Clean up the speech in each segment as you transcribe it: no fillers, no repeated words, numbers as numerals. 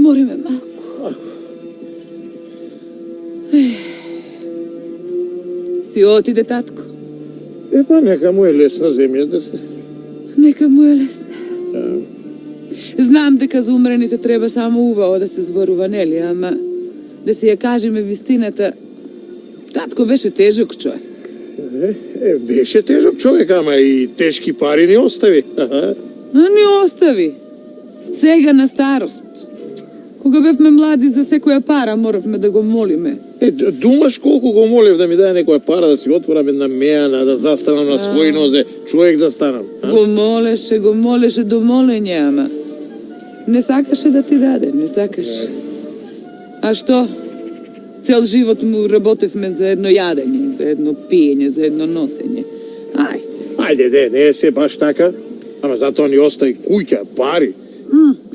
Odmori me malko. Si otide, tatko? Pa neka mu je lesna zemlja da se... Neka mu je lesna. Znam дека за умрените треба само увao да се зборува, нели, ама да си ја кажеме вистината, татко беше тежок човек. Беше тежок човек, ама и тешки пари ни остави. Ни остави. Сега на старост. Кога бевме млади, за секоја пара моравме да го молиме. Думаш колку го молев да ми даде некоја пара да си отворам една мејана, да застанам на своји нозе, човек да станам. Го молеше до молење, ама не сакаше да ти даде, не сакаше. А што? Цел живот му работевме за едно јадење, за едно пиење, за едно носење. Ајде, не е се баш така, ама затоа ни остаи куќа, пари.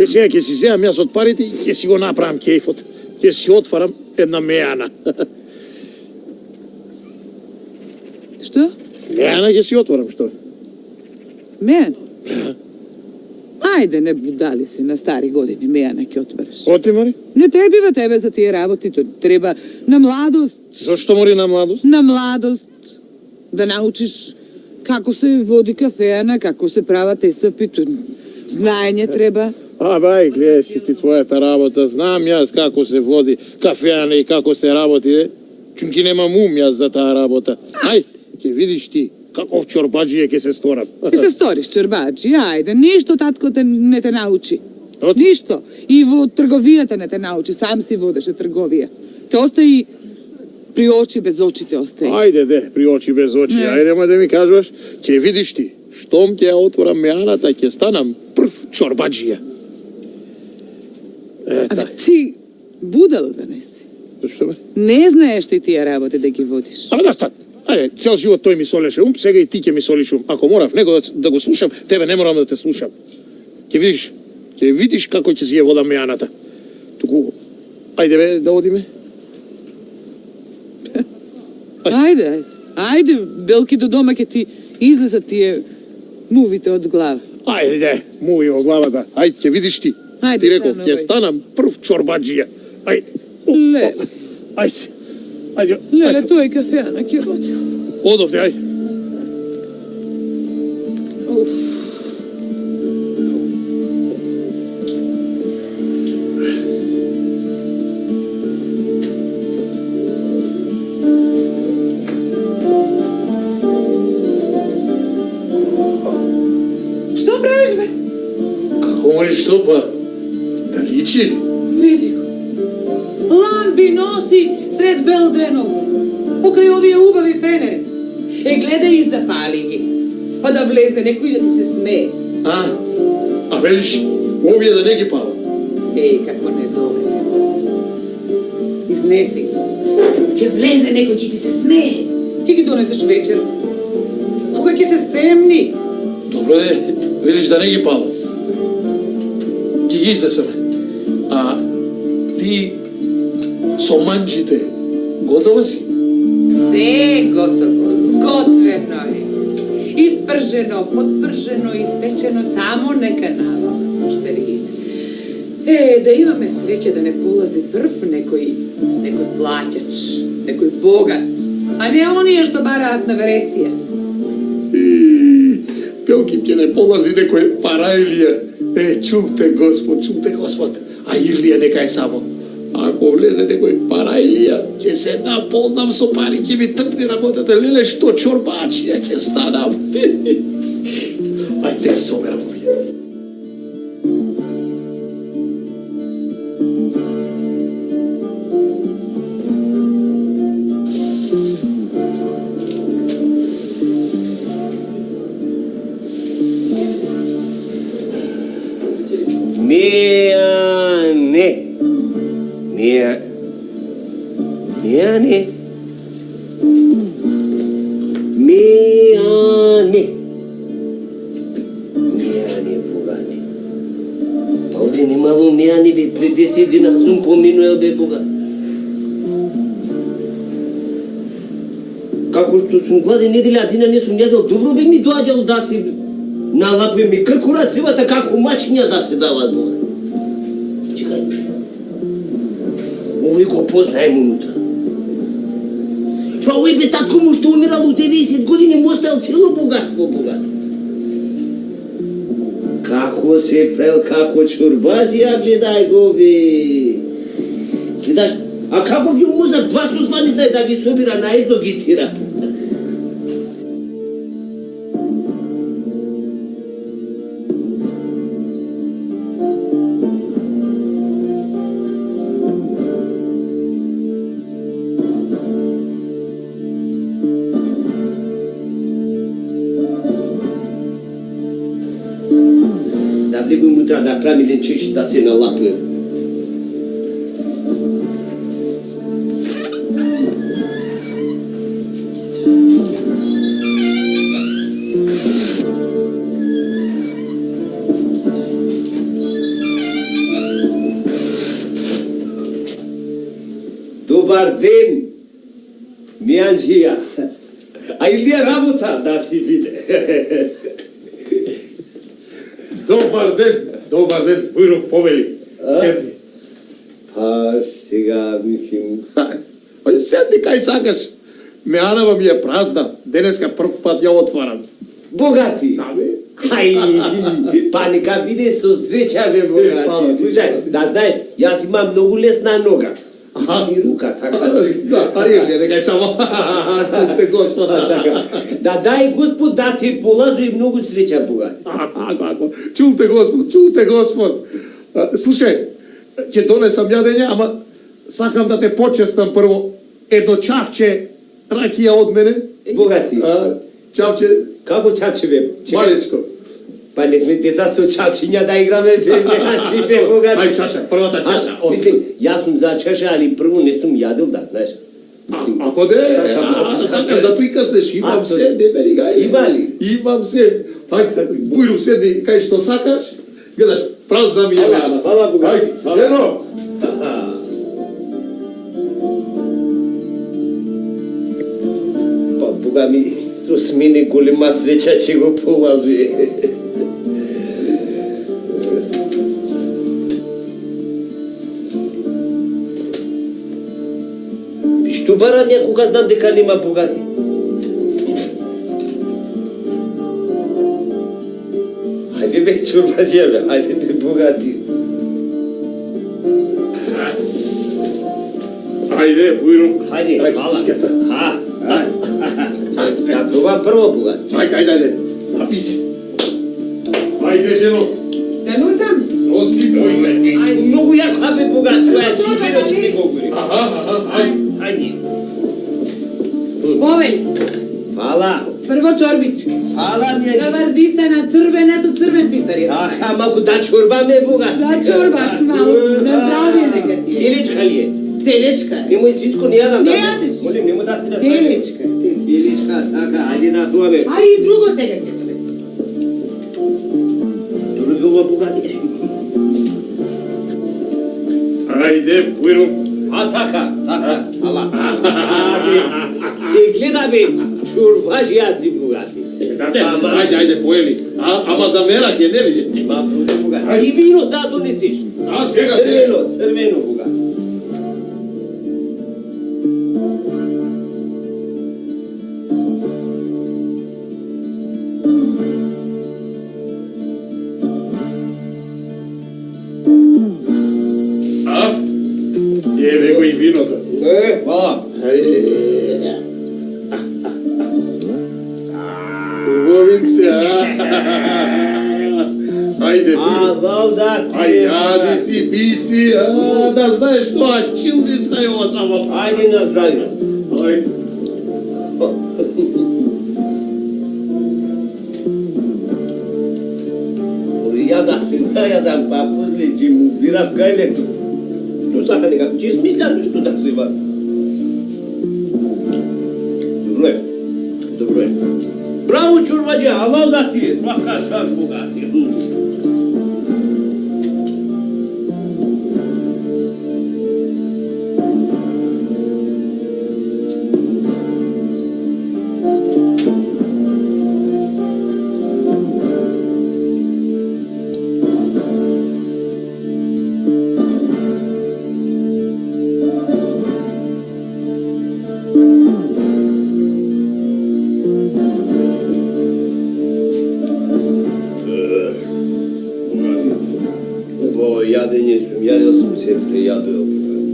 Сега ќе си земам јас од парите и ќе си го направам кејфот. Ќе си отварам една мејана. Што? Мејана ќе си отворам, што? Мејана? Ајде, не будали си, на стари години мејана ќе отвараш. Оти, Мари? Не те бива тебе за тие работи, то треба на младост. Зошто мори на младост? На младост. Да научиш како се води кафеана, како се прават есапи, знаење треба. Бај, гледај си ти твојата работа, знам јас како се води кафеана и како се работи, чунки немам ум јас за таа работа. Ај, ќе видиш ти каков чорбаджија ќе се сторам. Ти се сториш чорбаджи, ајде, ништо татко не те научи. Ништо. И во трговијата не те научи, сам си водеше трговија. Те остаи при очи без очи те остаи. Ајде, при очи без очи, ајде ма да ми кажуваш, ќе видиш ти, штом ќе ја отворам мејаната, ќе станам прв чорбаджија. Абе, ти будал да не си. Зашто бе? Не знаеш ти тие работи да ги водиш. Абе, да стат. Ајде, цел живот тој ми солеше ум, сега и ти ќе ми солиш ум. Ако морав него да го слушам, тебе не морам да те слушам. Ќе видиш како ќе си ја водам мејаната. Туку, ајде бе, да одиме. Ајде, белки до дома ќе ти излезат тие мувите од глава. Ајде, муви од главата. Ајде, ќе видиш ти. Ајде, ти реков, ќе станам прв чорбаджија. Ајде. Леле. Ајде. Леле, тој кафеана ќе води. Одовде, ајде. Што правиш, бе? Како мори што па? Да личи? Види го. Ламби носи сред бел денов. Покрај овие убави фенери. Гледај и запали ги. Па да влезе некој да ти се смее. А велиш, овие да не ги пала? Како недоведец. Изнеси ги. Ќе влезе некој ќе ти се смее. Ќе ги донесеш вечер. Кога ќе се стемни. Добро е, велиш да не ги пала. Ќе ги изнесеме. А ти со манџите готова си? Се готово, сготвено е. Испржено, подпржено, испечено, само нека навам пуштериите. Да имаме среќа да не полази прв некој плаќач, некој богат, а не оние што бараат на вересија. Белки ќе не полази некој параилија. Чулте Господ, а Ирлија нека е само. Ако влезе некој параилија, ќе се наполнам со пари, ќе ми тргне работата, леле што чорбачија ќе станам. Ајде, се оберам овие. Bogati. Pa ovdje ni malo mijani bi pre 10 dina sam pominuo bе Богат. Како што сум гладен неделја дина не сум јадел, добро би ми доаѓал да се налапе ми кркура цревата како мачиња да се дават Богат. Чекај. го познаем унутра. Па овој бе татко му што умирал у 90 години му остал цело богатство богат. Како се пел, како чурбазија, гледај го бе. Гледаш, а како ви мозак два сузвани знае да ги собира на едно ги тира. Да влегам утра да правим еден чиш да се налапуем. Добар ден, Мијанџија. А или работа да ти биде. Добар ден, Вујро повели. Седни. Па сега мислим... Седни кај сакаш. Меанава ми е празна. Денеска прв пат ја отварам. Богати. Да, бе. Ај, па нека биде со среќа бе богати. Слушај, да знаеш, јас имам многу лесна нога. И рука, така се. Да, ајде, некај само. Чуте Господа. Да дај Господ да те полазу и многу среќа богати. Ако, чуте Господ. Слушај, ќе донесам јадење, ама сакам да те почестам прво едно чавче ракија од мене. Богати. Чавче, Како чаче бе? малечко. Па не сме деца со чачиња да играме бе, меачи бе, богати. Ај чаша, првата чаша. Мислим, јас сум за чаша, али прво не сум јадел, да знаеш. Ако де, сакаш да прикаснеш, имам се, не бери гај. Има ли? Имам се. Ајде, Бујру, седни кај што сакаш. Гледаш, празна ми е веана. Фала, богати. Ајде, жено. Па, бога ми, со смене голема среќа че го полазуе. Што барам ја кога знам дека нема богати? Ајде бе, чурбаџија бе, ајде бе, богати. Ајде, Бујру. Ајде, фала. Да пробам прво богати. Ајде. Написи. Ајде, жено. Да носам? Носи, појме. Многу јако бе богати, тоа е чудиро че не го гори. Ајде. Ајде. Повели, Фала. прво чорбички. Фала ми е. Кавардисана црвена со црвен пипер. Така, малку да чорбаме богати. Да чорбаш малку, на здравие нека ти е. Телечка ли е? Телечка е. Немој свицко не јадам. Не јадеш? Молим, немој да се Телечка. Телечка, така, ајде на тоа бе. А и друго сега ќе донесам. Друго богати. Ајде, Бујру. А така, ала. Ајде, се гледа бе, чурбаш јаси богати. Ајде, поели. Ама за мера ќе не види. Има проблем богати. А и вино да донесеш. Сега. Црвено богати. Еве го и виното. Фала. Убавице, Ајде, да. Ајде си, писи, да знаеш тоа чилница е ова само. Ајде на здравје. Ајде. Ја да се најадам, па после ќе му бирам гајлето. Што сака некако, ќе смислям нешто да се ва. Добро е. Браво, чурбаџија, алал да ти е, свака шар богати.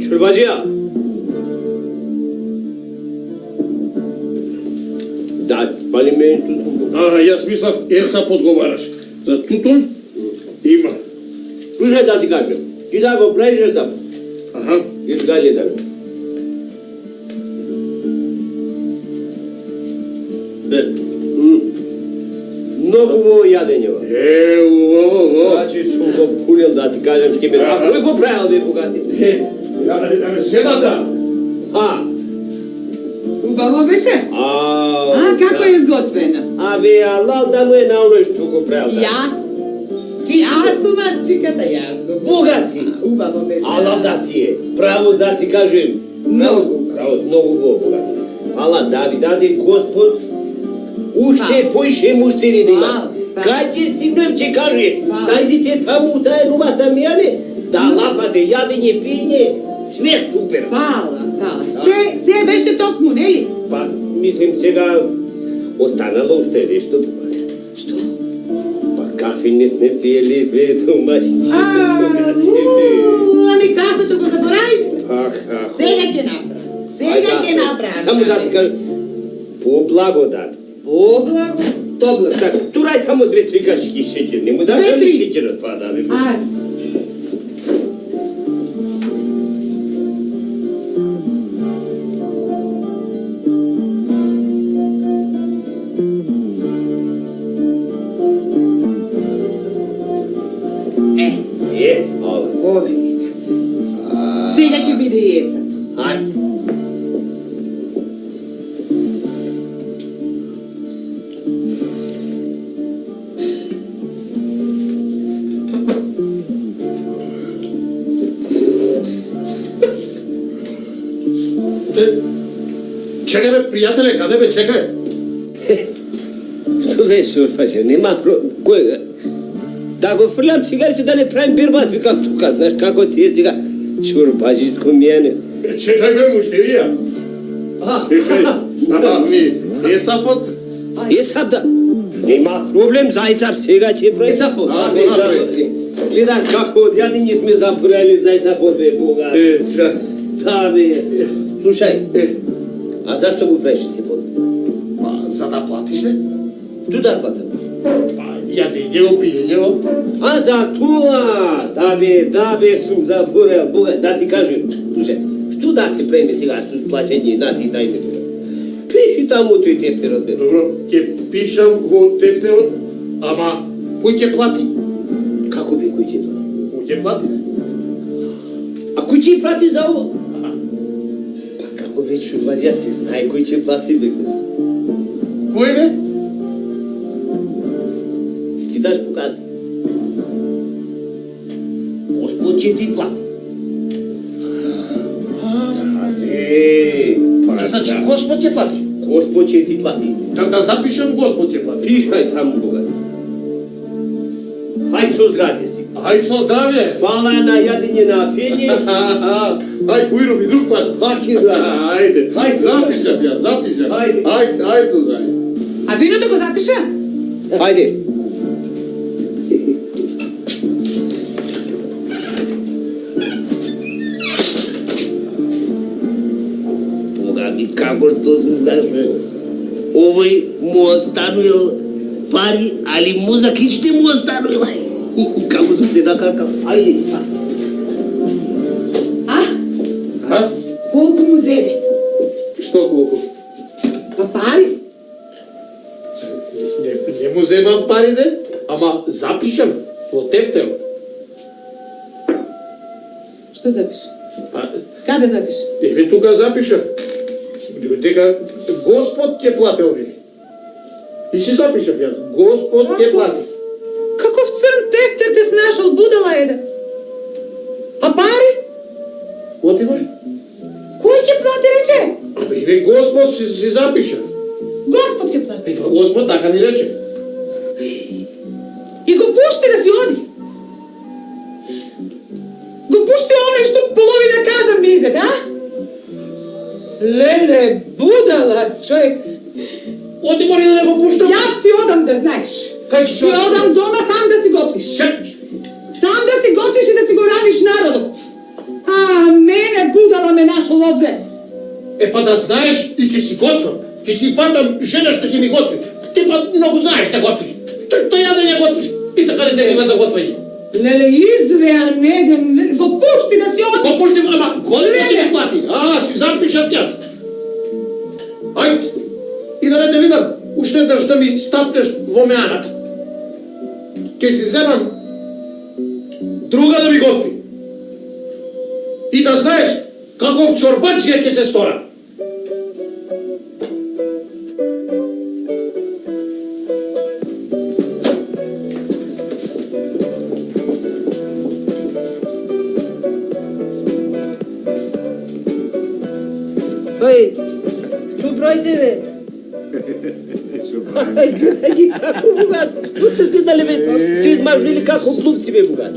Чурбазия! Да, пали мен тутун. Јас мислав, ЕСАП одговараш. За тутун има. Слушай да ти кажем, ти да го прежеш да Аха. изгали да. Много му јадењева. Убаво. Значи сум го пунил да ти кажем што ме. А кој го правил бе богати? Жената. Убаво беше? Како е изготвена? Абе, алал да му е на оној што го правил. Јас сум машчиката, јас го. Богати. Убаво беше. Алал да ти е. Право да ти кажем. Многу. Право, многу го богати. Ала да ви даде Господ уште поише муштери да има. Кај ќе стигнем ќе каже, дајдите таму у таа новата мијане, да лапате јадење, пиење, све супер. Фала. Се беше токму, нели? Па, мислим сега останало уште нешто богати. Што? Па кафе не сме пиели бе домашче. Ами кафето го заборавив. Сега ќе направам. Само да ти кажам, по благодат. Поблаго, добро. Така, турај таму 2-3 кашики шеќер, не му даш ли шеќерот па да бе? Ала. Ове. Сега ќе биде јесен. Ајде. Чекај бе, пријателе, каде бе, чекај? Што бе, Шурфаше, нема кој... Да го фрлям цигарите да не правим бирбат, викам тука, знаеш како ти е сега чурбажиско мијане. Чекај бе, муштерија. Чекај, ми, ЕСАПот? ЕСАП да... Нема проблем, за ЕСАП сега ќе прави ЕСАПот. Гледаш како од јадење сме запорали за ЕСАПот, бе, бога. Да, бе. Слушај, а зашто го правиш си под? Па, за да платиш, не? Што да платам? Па, јадењево, пиењево. А за тоа, да бе, сум заборел, бога, да ти кажем. Слушај, што да се преме сега со плаќање, да ти дај ме тука. Пиши таму тој тефтерот, бе. Добро, ќе пишам во тефтерот, ама кој ќе плати? Како бе, кој ќе плати? Кој ќе плати? А кој ќе плати за ово? Па како бе, чувача, се знае кој ќе плати, бе, Господ. Кој бе? Ти даш покажа. Господ ќе ти плати. Значи Господ ќе плати. Господ ќе ти плати. Да запишам Господ ќе плати. Пишај таму, бога. Хај со здравје си. Ај со здравје. Фала на јадење на пиење. Ај, појро ми друг пат. Паки здравје. Ајде, Ајде, запишам ја, запишам. Ајде со здравје. А виното го запиша? Ајде. Бога ми, како што смгаше. Овој му остануил пари, али музакич не му остануил. Како сум се накаркал. Ајде. Колку му зеде? Што колку? Па пари? Не му земав парите, ама запишав во тефтерот. Што запиша? Па, Каде запиша? еве тука запишав. Дека Господ ќе плати овие. И си запишав јас. Господ ќе плати. Каков црн тефтер те снашал, будала еде? А пари? Отивај. Кој ќе плати, рече? Абе, еве Господ си запиша. Господ ќе плати. Па Господ така ни рече. И го пушти да си оди. Го пушти оној што половина каза ми изед, а? Леле, будала, човек. Оди мори да не го пуштам. Јас ти одам да знаеш. Кај ќе Ти одам дома сам да си готвиш. Сам да си готвиш и да си го раниш народот. me našao ovde? E pa da znaš i ki si gotva, ki si fata žena što ti mi gotvi. Ti pa mnogo znaš da gotviš. Što ja da ne gotviš? I така не те има за готвење. Леле, извеа, не, го пушти да си оди. Го пушти, ама Господ ти ми плати. Си запишав јас. Ајде, и да не те видам, уште еднаш да ми стапнеш во меаната. Ке си земам друга да ми готви. И да знаеш каков чорбаджија ќе се стора. Băi, știu proaite, be? Како бугат? Што да ле бе? Ти смажнили како клубци бе бугат.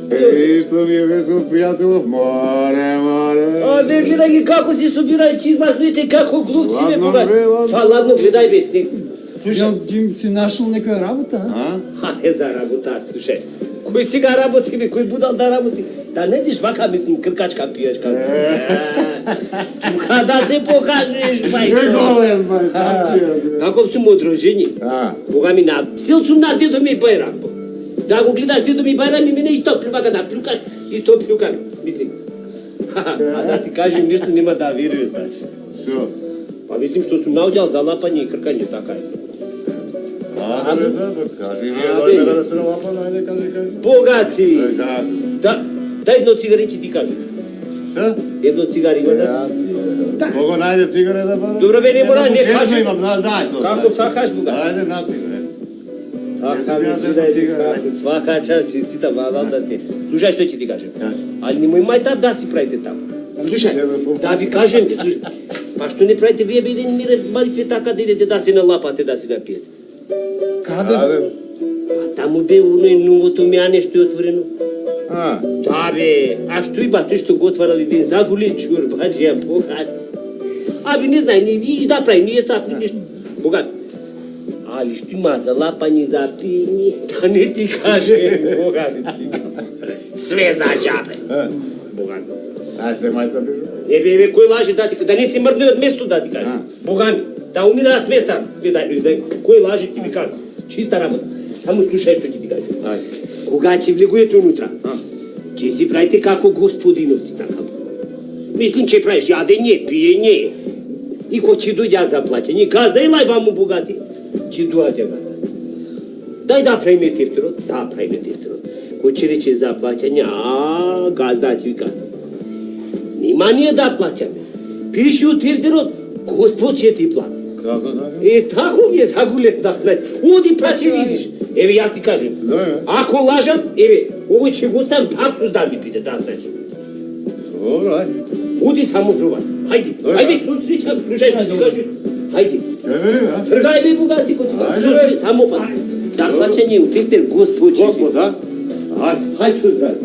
Што ми е весел пријателов, море. Бе, гледај ги како си собирај чизмашните како глупци бе бугат. Па ладно, гледај бе снег. Jel si našao neka работа? Е за работа, слушај. Кој сега работи бе, кој будал да работи? Да не идиш вака, мислим, кркачка пијачка. Тука да се покажеш, мајстро. Каков сум од роđење. Бога ми надел сум на дедо ми Бајрам. Да го гледаш дедо ми Бајрам и мене исто плювака да плюкаш, исто плюкам, мислим. А да ти кажем нешто нема да веруваш, значи. Што? Па мислим што сум наоѓал за лапање и кркање, така е. Да, кажи, вие да се налапа, ајде, кажи. Богати! Да, дај едно цигаре ќе ти кажам. Што? Едно цигаре има да... Кого најде цигаре да бъде? Добро бе, не мора, не кажи. Имам, дај то. Како сакаш, бога? Ајде, нати, бе. Така ми да е, свака час чистита, мадам да те. Слушај што ќе ти кажем. Али немој мајта да си правите таму. Слушај, да ви кажем, слушај. Па што не правите вие бе еден марифе така да идете да се налапате, да се напиете? Каде? А таму бе оној новото меане што е отворено. Да бе, а што има тој што го отварал еден загулен чурбаџија, богат. Аби не знај, не ви да прави, ние сапни нешто. Богат. Али што има за лапање, за пиење, да не ти каже, богат ти кажа. Све за џабе. Богат. Ај се мајта бе. Бе, кој лаже да ти кажа, да не си мрдне од место да ти кажа. Богат, да умира с места. Кој лаже ти ми кажа. Чиста работа. Само слушај што ќе ти кажа. Кога ќе влегуете унутра, ќе си правите како господиновци така. Мислим ќе правиш јадење, пиење. И кој ќе дојдат за плаќање, газда и лај ваму богати, ќе доаѓа газда. Дај да правиме тефтерот, да правиме тефтерот. Кој ќе рече за плаќање, газда ќе ви кажа. Нема ние да плаќаме. Пише у тефтерот, Господ ќе ти плати. Како така? Тако ми е загулен да знај. Оди плаќе видиш. Еве ја ти кажем. Ако лажам, еве, овој ќе го ставам таксус да ми биде, да знаеш. Добро, ајде. Оди само пробај. Хајде. Ајде, со среќа, слушај што ти кажи. Хајде. Ќе верим, а? Тргај бе богати кој ти кажи. Со среќа, само па. За плаќање у тефтер Господ. Господ, а? Ајде. Хајде со здраве.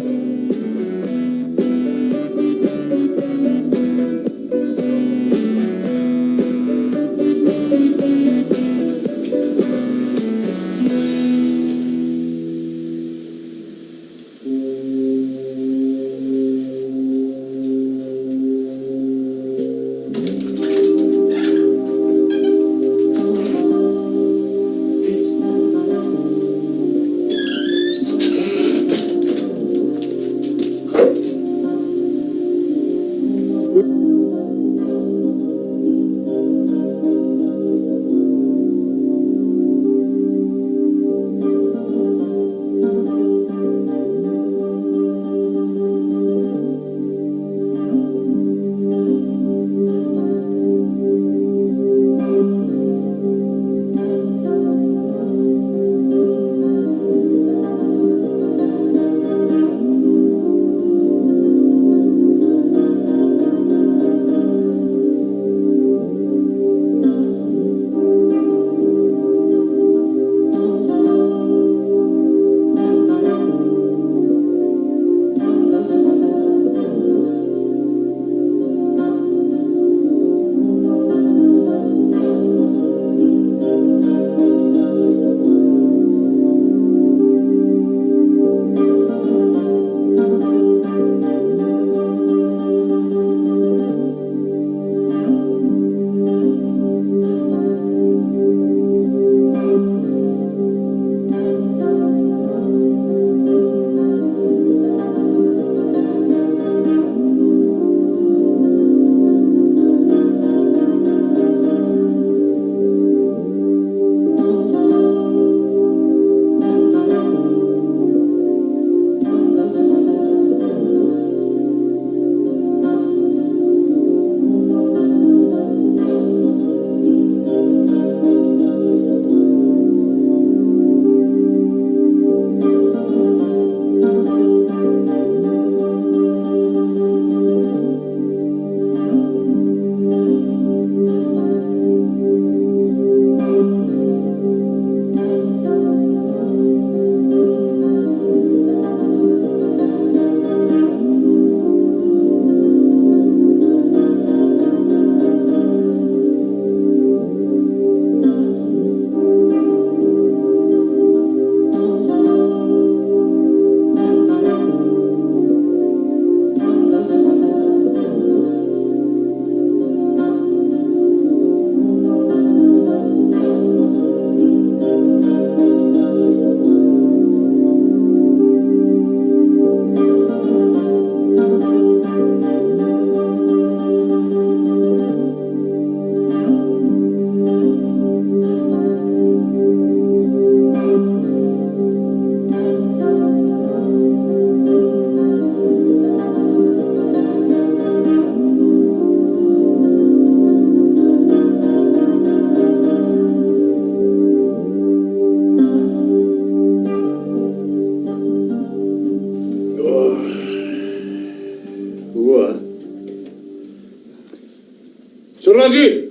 Чорвачи!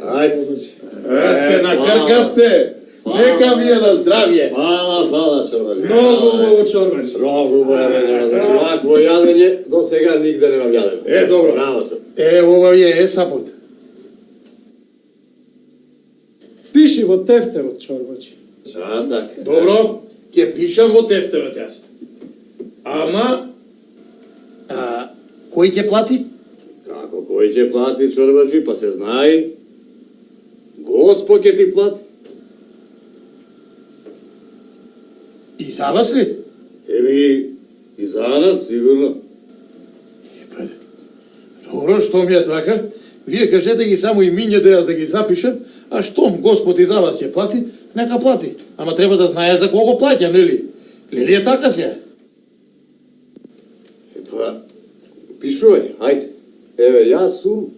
Ajde. Се накъркавте. Нека ви е на здравие. Hvala, Čorvaži. Много хубаво чорбаш. Много убаво ядење. Значи, ovakvo ядење до сега нигде немам ядено. Добро. Браво, Čor. Ова ви е сапот. Пиши во тефтерот чорбачи. Так. Добро, ќе пишам во тефтерот јас. Ама, кој ќе плати? Како кој ќе плати, Čorvaži, па се знае. Господ ќе ти плати. И за вас ли? Еми, и за нас, сигурно. Добро, што ми е така? Вие кажете ги само имињата јас да ги запишам, а штом Господ и за вас ќе плати, нека плати. Ама треба да знае за кого плаќа, нели? Нели е така се? Па, пишувај, ајде. Еве, јас сум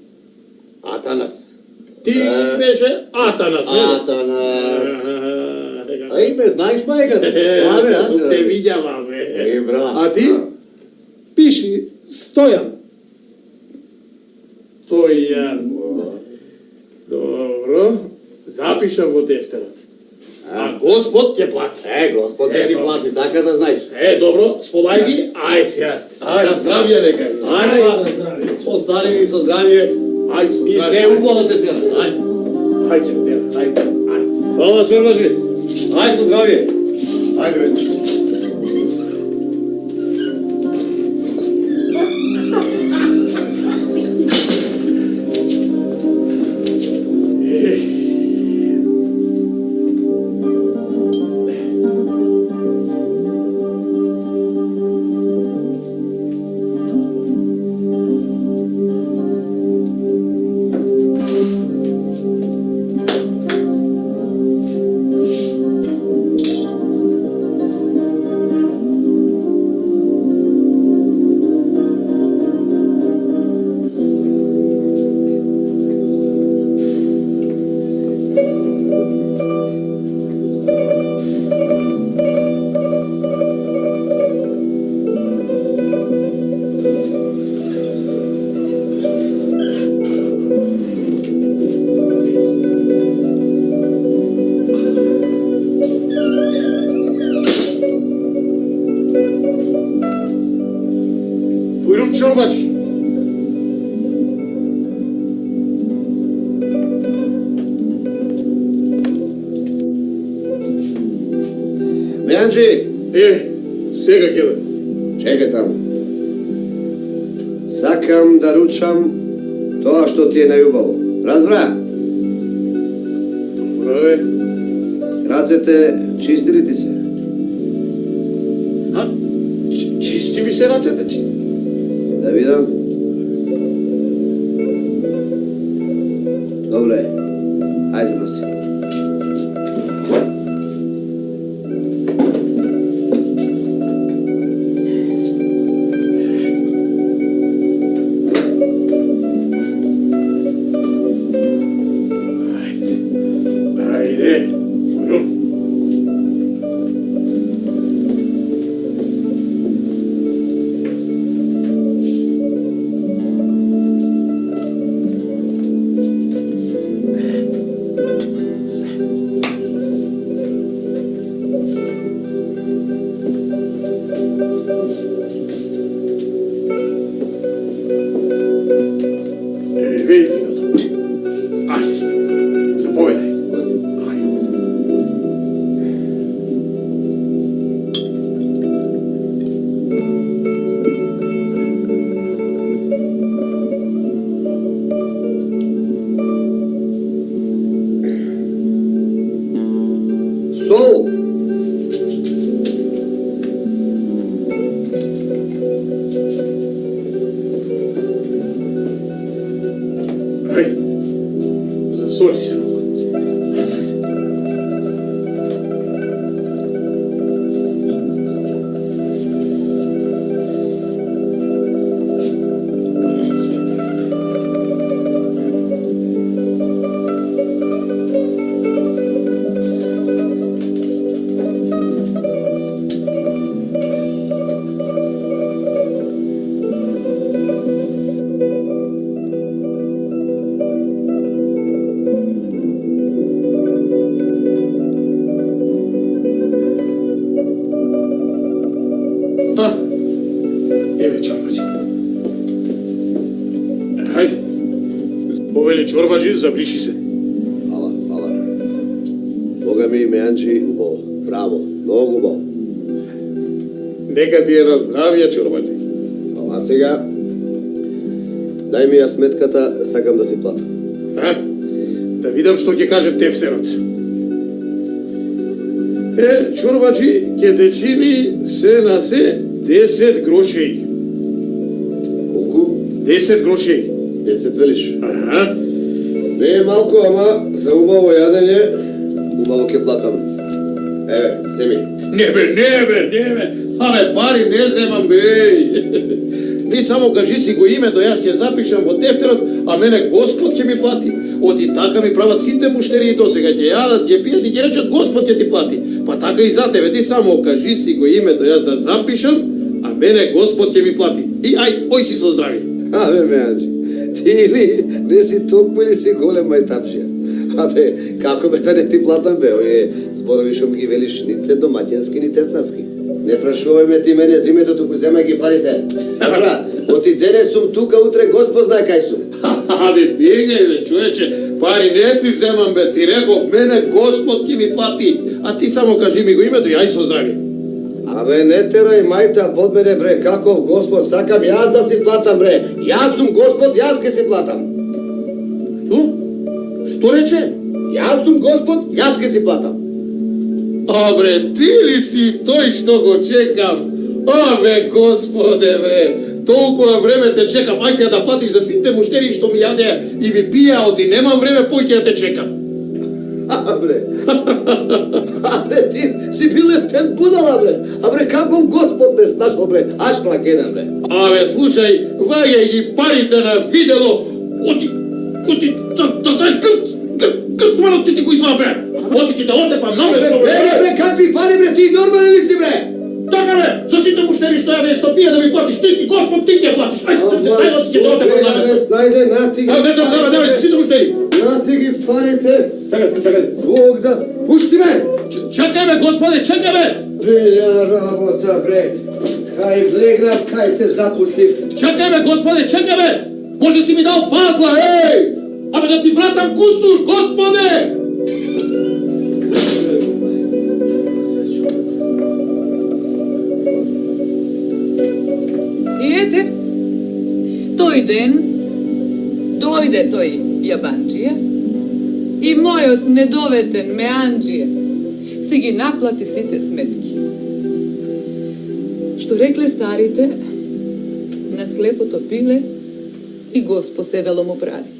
Атанас. Ти беше Атанас, нели? Атанас. Атанас. А име знаеш, мајка? Сум те видјала, бе. бра. А ти? Пиши Стојан. Стојан. Добро. Запишав во тефтерот. А Господ ќе плати. Господ ќе ти плати, така да знаеш. Добро, сполај ги, ај сега. Ајде. На здравје нека. Ајде, со здравје и со здравје. Ајде, со И здравје. се убаво те тера. Ајде. Ајде, ајде. Хвала, Чорважи. Ајде со здравје. Ајде, бе. Buyurun çorbacı. Бејанчи, Сега гледам. чекај таму. Сакам да ручам тоа што ти е најубаво. Разбра? Добро е. Рацете чисти ли ти се? Чисти ми се рацете. Да видам. Добре. Ајде, носи. Ajde. Buyurun. Вей виното. Ајде. Заповедај. Сол! Ај. Засоли се. Еве чорбаджи. Хајде. Повели чорбаджи, заблиши се. Ала, ала. Бога ми Меанджи убаво. Браво, многу убаво. Нека ти е на здравје, чорбаджи. Ала сега, дај ми ја сметката, сакам да си платам. Да видам што ќе каже тефтерот. Чорбаджи, ќе те чини се на се 10 грошеи. Колку? 10 грошеи. 10 велиш. Аха. Не е малку, ама за убаво јадење, убаво ќе платам. Еве, земи. Не бе. Абе, пари не земам, бе. Ти само кажи си го името, јас ќе запишам во тефтерот, а мене Господ ќе ми плати. Оти така ми прават сите муштери до сега, ќе јадат, ќе пијат и ќе речат Господ ќе ти плати. Па така и за тебе, ти само кажи си го името, јас да запишам, а мене Господ ќе ми плати. И ој си со здрави. Абе, Меанджи, ти или не си токму или си голем мајтапшија. Абе, како бе да не ти платам, бе, оје зборови што ми ги велиш, ни се домаќински, ни теснарски. Не прашувај ме ти мене зимето, туку земај ги парите. Добра, оти денес сум тука, утре Господ знае кај сум. Абе, бегај, бе, човече, пари не ти земам, бе, ти реков, мене Господ ќе ми плати. А ти само кажи ми го името и ај со здрави. Абе, не терај мајта под мене, бре, каков Господ, сакам јас да си платам, бре. Јас сум Господ, јас ке си платам. Што? Што рече? Јас сум Господ, јас ке си платам. Абре, ти ли си тој што го чекам? Абе, Господе, бре, толкова време те чекам, ај сега да платиш за сите муштери што ми јаде и ми пија, оти немам време, поќе да те чекам. Абре, абре, ти си бил ефтен будала, бре. Абре, каков Господ не снашол, бре, ашлак еден, бре. Абе, слушај, ваѓај ги парите на видело, оти, да знаеш крцманот ти го изваа, бре. Оти ќе те отепам наместо, Бре, какви пари, бре, ти нормален ли си, бре? Така бе, за сите муштери што јаде што пие да ми платиш, ти си Господ, ти ќе платиш. Ајде, ќе те отепам наместо. Најде, нати ги. Давај, за сите муштери. Нати ги парите. Чакај. Бог да, пушти ме. Чакај ме, Господе, чакај ме. Белја работа, бре. Кај влегнав, кај се запустив. Чакај ме, Господе, чакај ме. Може си ми дал фазла, еј. Абе да ти вратам кусур, Господе. И ете, тој ден, дојде тој јабанџија и мојот недоветен Меанџија си ги наплати сите сметки. Што рекле старите, на слепото пиле и Господ седало му прави.